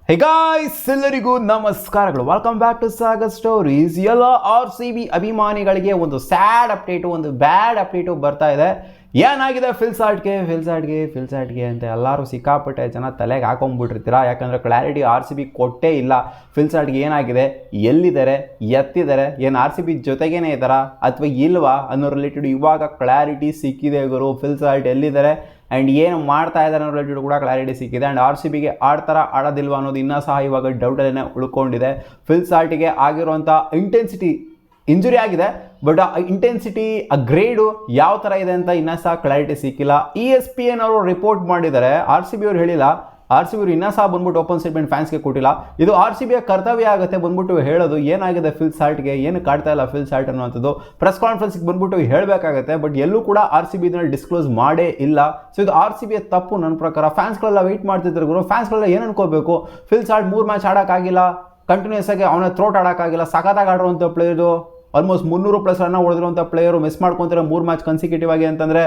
ಹೇ guys, ಎಲ್ಲರಿಗೂ ನಮಸ್ಕಾರಗಳು. Welcome back to Sagar stories. ಎಲ್ಲ RCB ಅಭಿಮಾನಿಗಳಿಗೆ ಒಂದು ಸ್ಯಾಡ್ ಅಪ್ಡೇಟು, ಒಂದು ಬ್ಯಾಡ್ ಅಪ್ಡೇಟು ಬರ್ತಾ ಇದೆ. ಏನಾಗಿದೆ ಫಿಲ್ಸಾಟ್ಗೆ ಅಂತ ಎಲ್ಲರೂ ಸಿಕ್ಕಾಪಟ್ಟೆ ಜನ ತಲೆಗೆ ಹಾಕೊಂಡ್ಬಿಟ್ಟಿರ್ತೀರಾ. ಯಾಕಂದರೆ ಕ್ಲಾರಿಟಿ RCB ಕೊಟ್ಟೇ ಇಲ್ಲ. ಫಿಲ್ಸಾಟ್ಗೆ ಏನಾಗಿದೆ, ಎಲ್ಲಿದ್ದಾರೆ, ಎತ್ತಿದ್ದಾರೆ, ಏನು RCB ಜೊತೆಗೇನೆ ಇದ್ದಾರಾ ಅಥವಾ ಇಲ್ವಾ ಅನ್ನೋ ರಿಲೇಟೆಡ್ ಇವಾಗ ಕ್ಲಾರಿಟಿ ಸಿಕ್ಕಿದೆ ಗುರು. ಫಿಲ್ಸಾಟ್ ಎಲ್ಲಿದ್ದಾರೆ ಆ್ಯಂಡ್ ಏನು ಮಾಡ್ತಾ ಇದ್ದಾರೆ ಅನ್ನೋ ರಿಲೇಟೆಡ್ ಕೂಡ ಕ್ಲಾರಿಟಿ ಸಿಕ್ಕಿದೆ. ಆ್ಯಂಡ್ RCBಗೆ ಆಡ್ತಾರಾ ಆಡೋದಿಲ್ವಾ ಅನ್ನೋದು ಇನ್ನೂ ಸಹ ಇವಾಗ ಡೌಟಲ್ಲೇ ಉಳ್ಕೊಂಡಿದೆ. ಫಿಲ್ಸಾಟ್ಗೆ ಆಗಿರುವಂಥ ಇಂಟೆನ್ಸಿಟಿ ಇಂಜುರಿ ಆಗಿದೆ, ಬಟ್ ಆ ಇಂಟೆನ್ಸಿಟಿ ಆ ಗ್ರೇಡು ಯಾವ ಥರ ಇದೆ ಅಂತ ಇನ್ನೂ ಸಹ ಕ್ಲಾರಿಟಿ ಸಿಕ್ಕಿಲ್ಲ. ESPN ಅವರು ರಿಪೋರ್ಟ್ ಮಾಡಿದ್ದಾರೆ, RCB ಅವ್ರು ಹೇಳಿಲ್ಲ. RCB ಅವರು ಇನ್ನೂ ಸಹ ಬಂದ್ಬಿಟ್ಟು ಓಪನ್ ಸ್ಟೇಟ್ಮೆಂಟ್ ಫ್ಯಾನ್ಸ್ಗೆ ಕೊಟ್ಟಿಲ್ಲ. ಇದು RCBಯ ಕರ್ತವ್ಯ ಆಗುತ್ತೆ ಬಂದ್ಬಿಟ್ಟು ಹೇಳೋದು ಏನಾಗಿದೆ ಫಿಲ್ಸಾಟ್ಗೆ, ಏನು ಕಾಡ್ತಾ ಇಲ್ಲ ಫಿಲ್ಸಾಟ್ ಅನ್ನುವಂಥದ್ದು. ಪ್ರೆಸ್ ಕಾನ್ಫರೆನ್ಸ್ಗೆ ಬಂದ್ಬಿಟ್ಟು ಹೇಳಬೇಕಾಗತ್ತೆ, ಬಟ್ ಎಲ್ಲೂ ಕೂಡ RCB ಇದನ್ನು ಡಿಸ್ಕ್ಲೋಸ್ ಮಾಡೇ ಇಲ್ಲ. ಸೊ ಇದು RCBಯ ತಪ್ಪು ನನ್ನ ಪ್ರಕಾರ. ಫ್ಯಾನ್ಸ್ಗಳೆಲ್ಲ ವೆಯ್ಟ್ ಮಾಡ್ತಿದ್ರು ಗುರು. ಫ್ಯಾನ್ಸ್ಗಳೆಲ್ಲ ಏನು ಅನ್ಕೋಬೇಕು, ಫಿಲ್ಸಾಟ್ 3 ಮ್ಯಾಚ್ ಆಡೋಕ್ಕಾಗಿಲ್ಲ, ಕಂಟಿನ್ಯೂಸ್ ಆಗಿ ಅವನ ಥ್ರೋಟ್ ಆಡೋಕ್ಕಾಗಿಲ್ಲ, ಸಖತ್ತಾಗಿ ಆಡಿರುವಂಥ ಪ್ಲೇಯರು, ಆಲ್ಮೋಸ್ಟ್ 300+ ರನ್ನ ಹೊಡೆದಿರುವಂಥ ಪ್ಲೇಯರು ಮಿಸ್ ಮಾಡ್ಕೊತಾರೆ 3 ಮ್ಯಾಚ್ ಕನ್ಸಿಕ್ಯೂಟಿವ್ ಆಗಿ ಅಂತಂದರೆ.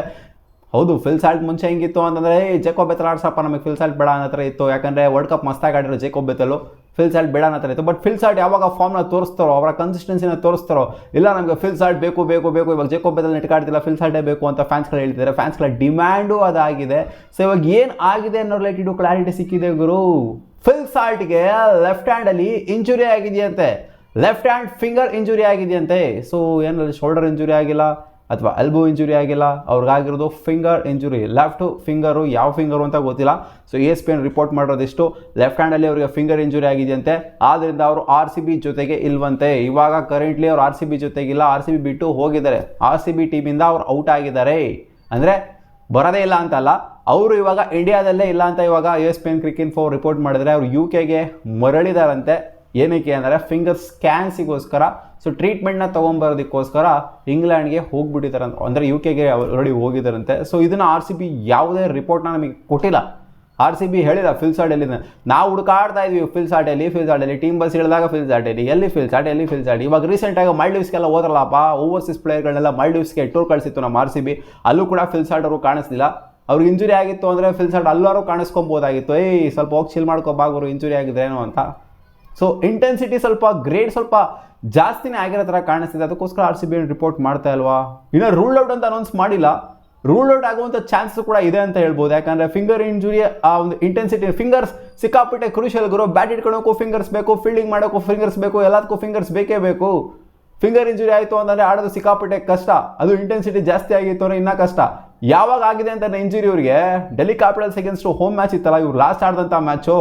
ಹೌದು, ಫಿಲ್ಸಾಟ್ ಮುಂಚೆ ಹೆಂಗಿತ್ತು ಅಂತಂದರೆ ಜೇಕೋಬ್ ಬೆಥೆಲ್ ಆಡ್ಸಪ್ಪ, ನಮಗೆ ಫಿಲ್ಸಾಟ್ ಬೇಡ ಅನ್ನೋ ಥರ ಇತ್ತು. ಯಾಕಂದರೆ ವರ್ಲ್ಡ್ ಕಪ್ ಮಸ್ತಾಗಿ ಆಡಿರೋ ಜೇಕೋಬ್ ಬೆಥೆಲ್, ಫಿಲ್ಸಾಟ್ ಬೇಡ ಅನ್ನೋ ಥರ ಇತ್ತು. ಬಟ್ ಫಿಲ್ಸಾಟ್ ಯಾವಾಗ ಫಾರ್ಮ್ನ ತೋರಿಸ್ತಾರೋ, ಅವರ ಕನ್ಸಿಸ್ಟೆನ್ಸಿನ ತೋರಿಸ್ತಾರೋ, ಇಲ್ಲ ನಮಗೆ ಫಿಲ್ಸಾಟ್ ಬೇಕು, ಇವಾಗ ಜೇಕೋಬ್ ಬೆಥೆಲ್ ನೆಟ್ಕಾಡ್ತಿಲ್ಲ, ಫಿಲ್ಸಾಟೇ ಬೇಕು ಅಂತ ಫ್ಯಾನ್ಸ್ಗಳು ಹೇಳ್ತಿದ್ದಾರೆ. ಫ್ಯಾನ್ಸ್ಗಳ ಡಿಮ್ಯಾಂಡು ಅದಾಗಿದೆ. ಸೊ ಇವಾಗ ಏನು ಆಗಿದೆ ಅನ್ನೋ ರಿಲೇಟೆಡ್ ಕ್ಲಾರಿಟಿ ಸಿಕ್ಕಿದೆ ಗುರು. ಫಿಲ್ಸಾಟ್ಗೆ ಲೆಫ್ಟ್ ಹ್ಯಾಂಡಲ್ಲಿ ಇಂಜುರಿ ಆಗಿದೆಯಂತೆ, ಲೆಫ್ಟ್ ಹ್ಯಾಂಡ್ ಫಿಂಗರ್ ಇಂಜುರಿ ಆಗಿದೆಯಂತೆ. ಸೊ ಏನಲ್ಲಿ ಶೋಲ್ಡರ್ ಇಂಜುರಿ ಆಗಿಲ್ಲ ಅಥವಾ ಎಲ್ಬೋ ಇಂಜುರಿ ಆಗಿಲ್ಲ, ಅವ್ರಿಗಾಗಿರೋದು ಫಿಂಗರ್ ಇಂಜುರಿ. ಲೆಫ್ಟ್ ಫಿಂಗರು, ಯಾವ ಫಿಂಗರು ಅಂತ ಗೊತ್ತಿಲ್ಲ. ಸೊ ESPN ರಿಪೋರ್ಟ್ ಮಾಡೋದಿಷ್ಟು, ಲೆಫ್ಟ್ ಹ್ಯಾಂಡಲ್ಲಿ ಅವರಿಗೆ ಫಿಂಗರ್ ಇಂಜುರಿ ಆಗಿದೆಯಂತೆ. ಆದ್ದರಿಂದ ಅವರು RCB ಜೊತೆಗೆ ಇಲ್ವಂತೆ. ಇವಾಗ ಕರೆಂಟ್ಲಿ ಅವ್ರು RCB ಜೊತೆಗಿಲ್ಲ, RCB ಬಿಟ್ಟು ಹೋಗಿದ್ದಾರೆ. RCB ಟೀಮಿಂದ ಅವ್ರು ಔಟ್ ಆಗಿದ್ದಾರೆ. ಅಂದರೆ ಬರೋದೇ ಇಲ್ಲ ಅಂತಲ್ಲ, ಅವರು ಇವಾಗ ಇಂಡಿಯಾದಲ್ಲೇ ಇಲ್ಲ ಅಂತ ಇವಾಗ ESPN Cricinfo ರಿಪೋರ್ಟ್ ಮಾಡಿದರೆ. ಅವರು UK ಮರಳಿದಾರಂತೆ. ಏನಕ್ಕೆ ಅಂದರೆ ಫಿಂಗರ್ ಸ್ಕ್ಯಾನ್ಸಿಗೋಸ್ಕರ. ಸೊ ಟ್ರೀಟ್ಮೆಂಟ್ನ ತೊಗೊಂಬರೋದಕ್ಕೋಸ್ಕರ ಇಂಗ್ಲೆಂಡ್ಗೆ ಹೋಗ್ಬಿಟ್ಟಿದ್ದಾರೆ, ಅಂದರೆ UKಗೆ ಆಲ್ರೆಡಿ ಹೋಗಿದ್ದಾರಂತೆ. ಸೊ ಇದನ್ನು RCB ಯಾವುದೇ ರಿಪೋರ್ಟ್ನ ನಮಗೆ ಕೊಟ್ಟಿಲ್ಲ. RCB ಹೇಳಿಲ್ಲ ಫಿಲ್ಸಾಟ್ ಎಲ್ಲಿದೆ, ನಾವು ಹುಡುಕಾಡ್ತಾ ಇದ್ವಿ ಫಿಲ್ಸಾಟಲ್ಲಿ ಟೀಮ್ ಬಸ್ ಹೇಳಿದಾಗ ಎಲ್ಲಿ ಫಿಲ್ಸಾಟ್. ಇವಾಗ ರೀಸೆಂಟಾಗಿ ಮಾಲ್ಡೀವ್ಸ್ಗೆಲ್ಲ ಹೋದ್ರಲ್ಲಪ್ಪ, ಓವರ್ಸೀಸ್ ಪ್ಲೇಯರ್ಗಳನ್ನೆಲ್ಲ ಮಾಲ್ಡೀವ್ಸ್ಗೆ ಟೂರ್ ಕಳಿಸಿತ್ತು ನಮ್ಮ RCB. ಅಲ್ಲೂ ಕೂಡ ಫಿಲ್ಸಾಟ್ ಅವರು ಕಾಣಿಸ್ಲಿಲ್ಲ. ಅವ್ರಿಗೆ ಇಂಜುರಿ ಆಗಿತ್ತು ಅಂದರೆ ಫಿಲ್ಸಾಟ್ ಎಲ್ಲರೂ ಕಾಣಿಸ್ಕೊಬೋದಾಗಿತ್ತು. ಸ್ವಲ್ಪ ಹೋಗಿ ಚಿಲ್ ಮಾಡ್ಕೋಬಾಗೋರು ಇಂಜುರಿ ಆಗಿದ್ರೇನೋ ಅಂತ. ಸೊ ಇಂಟೆನ್ಸಿಟಿ ಸ್ವಲ್ಪ ಗ್ರೇಡ್ ಸ್ವಲ್ಪ ಜಾಸ್ತಿನೇ ಆಗಿರೋ ಥರ ಕಾಣಿಸ್ತಿದೆ. ಅದಕ್ಕೋಸ್ಕರ RCB ರಿಪೋರ್ಟ್ ಮಾಡ್ತಾ ಇಲ್ವಾ. ಇನ್ನು ರೂಲ್ಡ್ ಔಟ್ ಅಂತ ಅನೌನ್ಸ್ ಮಾಡಿಲ್ಲ. ರೂಲ್ಡ್ ಔಟ್ ಆಗುವಂಥ ಚಾನ್ಸಸ್ ಕೂಡ ಇದೆ ಅಂತ ಹೇಳ್ಬೋದು. ಯಾಕಂದರೆ ಫಿಂಗರ್ ಇಂಜುರಿ ಆ ಒಂದು ಇಂಟೆನ್ಸಿಟಿ, ಫಿಂಗರ್ಸ್ ಸಿಕ್ಕಾಪಟ್ಟೆ ಕ್ರೂಷಿಯಲ್ ಗುರು. ಬ್ಯಾಟ್ ಇಟ್ಕೊಳ್ಳೋಕ್ಕೂ ಫಿಂಗರ್ಸ್ ಬೇಕು, ಫೀಲ್ಡಿಂಗ್ ಮಾಡೋಕ್ಕೂ ಫಿಂಗರ್ಸ್ ಬೇಕು, ಎಲ್ಲದಕ್ಕೂ ಫಿಂಗರ್ಸ್ ಬೇಕೇ ಬೇಕು. ಫಿಂಗರ್ ಇಂಜುರಿ ಆಯಿತು ಅಂತಂದರೆ ಆಡೋದು ಸಿಕ್ಕಾಪಟ್ಟೆ ಕಷ್ಟ. ಅದು ಇಂಟೆನ್ಸಿಟಿ ಜಾಸ್ತಿ ಆಗಿತ್ತು ಅಂದರೆ ಇನ್ನೂ ಕಷ್ಟ. ಯಾವಾಗ ಆಗಿದೆ ಅಂತ ಇಂಜುರಿ ಇವ್ರಿಗೆ, Delhi capitals against home match ಇತ್ತಲ್ಲ, ಇವ್ರು ಲಾಸ್ಟ್ ಆಡಿದಂಥ ಮ್ಯಾಚು,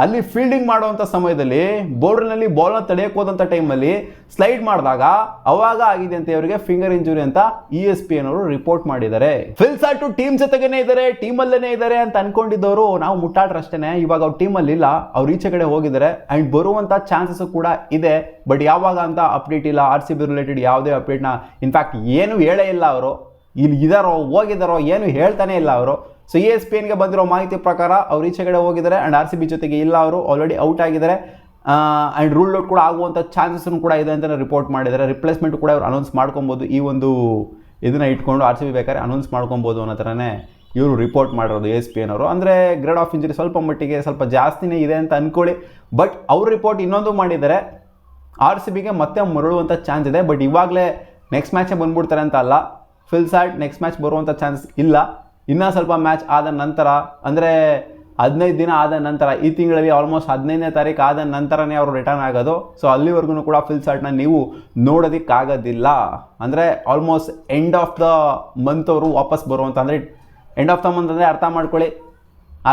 ಅಲ್ಲಿ ಫೀಲ್ಡಿಂಗ್ ಮಾಡುವಂಥ ಸಮಯದಲ್ಲಿ ಬೌಲ್ಡ್ನಲ್ಲಿ ಬಾಲ್ನ ತಡೆಯಕ್ಕೆ ಹೋದಂಥ ಟೈಮಲ್ಲಿ ಸ್ಲೈಡ್ ಮಾಡಿದಾಗ ಅವಾಗ ಆಗಿದೆ ಅಂತ ಇವರಿಗೆ ಫಿಂಗರ್ ಇಂಜುರಿ ಅಂತ ESPN ಅವರು ರಿಪೋರ್ಟ್ ಮಾಡಿದ್ದಾರೆ. ಫಿಲ್ಸಾಟ್ ಟೀಮ್ ಜೊತೆಗೇನೆ ಇದ್ದಾರೆ, ಟೀಮಲ್ಲೇ ಇದ್ದಾರೆ ಅಂತ ಅನ್ಕೊಂಡಿದ್ದವರು ನಾವು ಮುಟ್ಟಾಡ್ರಷ್ಟೇ. ಇವಾಗ ಅವ್ರ ಟೀಮಲ್ಲಿ ಇಲ್ಲ, ಅವ್ರು ಈಚೆ ಕಡೆ ಹೋಗಿದ್ದಾರೆ. ಆ್ಯಂಡ್ ಬರುವಂಥ ಚಾನ್ಸಸ್ ಕೂಡ ಇದೆ, ಬಟ್ ಯಾವಾಗ ಅಂತ ಅಪ್ಡೇಟ್ ಇಲ್ಲ. RCB ರಿಲೇಟೆಡ್ ಯಾವುದೇ ಅಪ್ಡೇಟ್ನ ಇನ್ಫ್ಯಾಕ್ಟ್ ಏನು ಹೇಳೇ ಇಲ್ಲ. ಅವರು ಇಲ್ಲಿ ಇದಾರೋ ಹೋಗಿದ್ದಾರೋ ಏನು ಹೇಳ್ತಾನೆ ಇಲ್ಲ ಅವರು. ಸೊ ESPNಗೆ ಬಂದಿರೋ ಮಾಹಿತಿ ಪ್ರಕಾರ ಅವ್ರು ಈಚೆ ಕಡೆ ಹೋಗಿದ್ದಾರೆ ಆ್ಯಂಡ್ RCB ಜೊತೆಗೆ ಇಲ್ಲ, ಅವರು ಆಲ್ರೆಡಿ ಔಟ್ ಆಗಿದ್ದಾರೆ. ಆ್ಯಂಡ್ ರೂಲ್ಡ್ ಔಟ್ ಕೂಡ ಆಗುವಂಥ ಚಾನ್ಸಸ್ನು ಕೂಡ ಇದೆ ಅಂತ ರಿಪೋರ್ಟ್ ಮಾಡಿದ್ದಾರೆ. ರಿಪ್ಲೇಸ್ಮೆಂಟ್ ಕೂಡ ಇವರು ಅನೌನ್ಸ್ ಮಾಡ್ಕೊಬೋದು. ಈ ಒಂದು ಇದನ್ನು ಇಟ್ಕೊಂಡು RCB ಬೇಕಾದ್ರೆ ಅನೌನ್ಸ್ ಮಾಡ್ಕೊಬೋದು ಅನ್ನೋ ಥರನೇ ಇವರು ರಿಪೋರ್ಟ್ ಮಾಡಿರೋದು ESPN ಅವರು. ಅಂದರೆ ಗ್ರೇಡ್ ಆಫ್ ಇಂಜುರಿ ಸ್ವಲ್ಪ ಮಟ್ಟಿಗೆ ಸ್ವಲ್ಪ ಜಾಸ್ತಿನೇ ಇದೆ ಅಂತ ಅಂದ್ಕೊಳ್ಳಿ. ಬಟ್ ಅವ್ರ ರಿಪೋರ್ಟ್ ಇನ್ನೊಂದು ಮಾಡಿದ್ದಾರೆ, RCBಗೆ ಮತ್ತೆ ಮರಳುವಂಥ ಚಾನ್ಸ್ ಇದೆ. ಬಟ್ ಇವಾಗಲೇ ನೆಕ್ಸ್ಟ್ ಮ್ಯಾಚೇ ಬಂದ್ಬಿಡ್ತಾರೆ ಅಂತ ಅಲ್ಲ. ಫಿಲ್ಸಾಟ್ ನೆಕ್ಸ್ಟ್ ಮ್ಯಾಚ್ ಬರುವಂಥ ಚಾನ್ಸ್ ಇಲ್ಲ. ಇನ್ನೂ ಸ್ವಲ್ಪ ಮ್ಯಾಚ್ ಆದ ನಂತರ, ಅಂದರೆ 15 ದಿನ ಆದ ನಂತರ, ಈ ತಿಂಗಳಲ್ಲಿ ಆಲ್ಮೋಸ್ಟ್ 15ನೇ ತಾರೀಕು ಆದ ನಂತರನೇ ಅವರು ರಿಟರ್ನ್ ಆಗೋದು. ಸೊ ಅಲ್ಲಿವರೆಗೂ ಕೂಡ ಫಿಲ್ಸಾಟ್ನ ನೀವು ನೋಡೋದಕ್ಕಾಗೋದಿಲ್ಲ. ಅಂದರೆ almost end of the month ಅವರು ವಾಪಸ್ ಬರುವಂಥ, ಅಂದರೆ ಎಂಡ್ ಆಫ್ ದ ಮಂತ್ ಅಂದರೆ ಅರ್ಥ ಮಾಡ್ಕೊಳ್ಳಿ,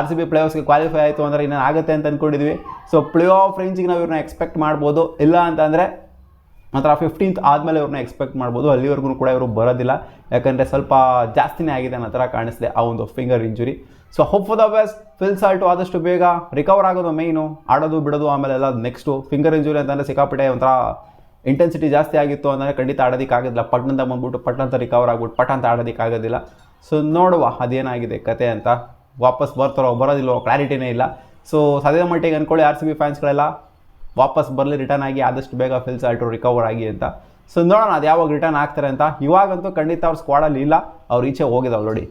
RCB ಪ್ಲೇ ಆಫ್ಸ್ಗೆ ಕ್ವಾಲಿಫೈ ಆಯಿತು ಅಂದರೆ ಇನ್ನೇನು ಆಗುತ್ತೆ ಅಂತ ಅಂದ್ಕೊಂಡಿದ್ವಿ. ಸೊ ಪ್ಲೇ ಆಫ್ ರೇಂಜಿಗೆ ನಾವು ಇವ್ರನ್ನ ಎಕ್ಸ್ಪೆಕ್ಟ್ ಮಾಡ್ಬೋದು. ಇಲ್ಲ ಅಂತಂದರೆ ಮಾತ್ರ 15th ಆದಮೇಲೆ ಇವ್ರನ್ನ ಎಕ್ಸ್ಪೆಕ್ಟ್ ಮಾಡ್ಬೋದು. ಅಲ್ಲಿವರೆಗೂ ಕೂಡ ಇವರು ಬರೋದಿಲ್ಲ, ಯಾಕಂದರೆ ಸ್ವಲ್ಪ ಜಾಸ್ತಿನೇ ಆಗಿದೆ ಅನ್ನೋ ಥರ ಕಾಣಿಸ್ದೆ ಆ ಒಂದು finger injury. So hope for the best. Phil Salt ಆದಷ್ಟು ಬೇಗ ರಿಕವರ್ ಆಗೋದು ಮೇಯ್ನು, ಆಡೋದು ಬಿಡೋದು ಆಮೇಲೆ ಎಲ್ಲ ನೆಕ್ಸ್ಟು. ಫಿಂಗರ್ ಇಂಜುರಿ ಅಂತಂದರೆ ಸಿಕ್ಕಾಪಟ್ಟೆ ಒಂಥರ ಇಂಟೆನ್ಸಿಟಿ ಜಾಸ್ತಿ ಆಗಿತ್ತು ಅಂದರೆ ಖಂಡಿತ ಆಡೋದಕ್ಕಾಗೋದಿಲ್ಲ. ಪಟ್ಟಣದ ಬಂದ್ಬಿಟ್ಟು ಪಟ್ಟಂತ ರಿಕವರ್ ಆಗ್ಬಿಟ್ಟು ಪಟ್ಟಂತ ಆಡೋದಕ್ಕಾಗೋದಿಲ್ಲ. ಸೊ ನೋಡುವ ಅದೇನಾಗಿದೆ ಕತೆ ಅಂತ. ವಾಪಸ್ ಬರ್ತಾರೋ ಬರೋದಿಲ್ಲೋ ಕ್ಲಾರಿಟಿನೇ ಇಲ್ಲ. ಸೊ ಸದ್ಯದ ಮಟ್ಟಿಗೆ ಅಂದ್ಕೊಳ್ಳಿ RCB ಫ್ಯಾನ್ಸ್ಗಳೆಲ್ಲ ವಾಪಸ್ ಬರಲಿ, ರಿಟರ್ನ್ ಆಗಿ ಆದಷ್ಟು ಬೇಗ ಫಿಲ್ಸಾಟು ರಿಕವರ್ ಆಗಿ ಅಂತ. ಸೊ ನೋಡೋಣ ಅದು ಯಾವಾಗ ರಿಟರ್ನ್ ಆಗ್ತಾರೆ ಅಂತ. ಇವಾಗಂತೂ ಖಂಡಿತ ಅವ್ರ ಸ್ಕ್ವಾಡಲ್ಲಿ ಇಲ್ಲ, ಅವ್ರು ಈಚೆ ಹೋಗಿದ್ದಾವೆ ಆಲ್ರೆಡಿ.